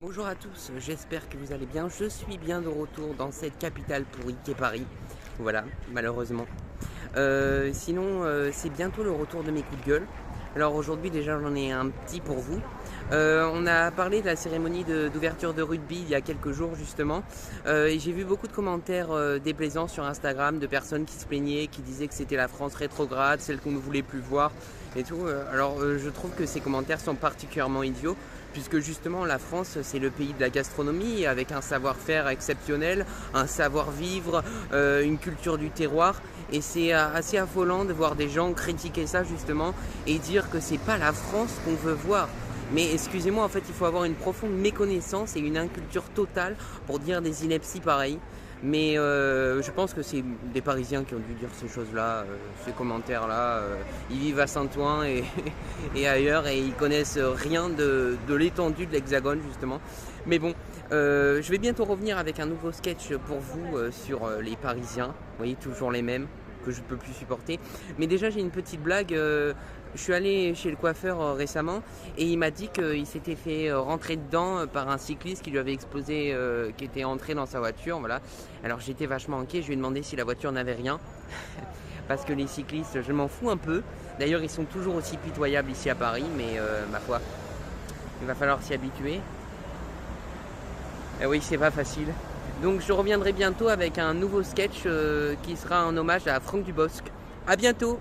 Bonjour à tous, j'espère que vous allez bien. Je suis bien de retour dans cette capitale pourrie qu'est Paris. Voilà, malheureusement. Sinon, c'est bientôt le retour de mes coups de gueule. Alors aujourd'hui, déjà, j'en ai un petit pour vous. On a parlé de la cérémonie d'ouverture de rugby il y a quelques jours, justement. Et j'ai vu beaucoup de commentaires déplaisants sur Instagram de personnes qui se plaignaient, qui disaient que c'était la France rétrograde, celle qu'on ne voulait plus voir et tout. Alors, je trouve que ces commentaires sont particulièrement idiots, puisque justement la France c'est le pays de la gastronomie avec un savoir-faire exceptionnel, un savoir-vivre, une culture du terroir, et c'est assez affolant de voir des gens critiquer ça justement et dire que c'est pas la France qu'on veut voir. Mais excusez-moi, en fait il faut avoir une profonde méconnaissance et une inculture totale pour dire des inepties pareilles. Mais je pense que c'est des Parisiens qui ont dû dire ces choses-là, ces commentaires-là. Ils vivent à Saint-Ouen et ailleurs et ils connaissent rien de l'étendue de l'Hexagone justement. Mais bon, je vais bientôt revenir avec un nouveau sketch pour vous sur les Parisiens. Vous voyez, toujours les mêmes que je ne peux plus supporter. Mais déjà j'ai une petite blague. Je suis allé chez le coiffeur récemment et il m'a dit qu'il s'était fait rentrer dedans par un cycliste qui lui avait explosé, qui était entré dans sa voiture. Voilà. Alors j'étais vachement inquiet, je lui ai demandé si la voiture n'avait rien. Parce que les cyclistes, je m'en fous un peu. D'ailleurs, ils sont toujours aussi pitoyables ici à Paris, mais ma foi, il va falloir s'y habituer. Et oui, c'est pas facile. Donc je reviendrai bientôt avec un nouveau sketch qui sera en hommage à Franck Dubosc. A bientôt!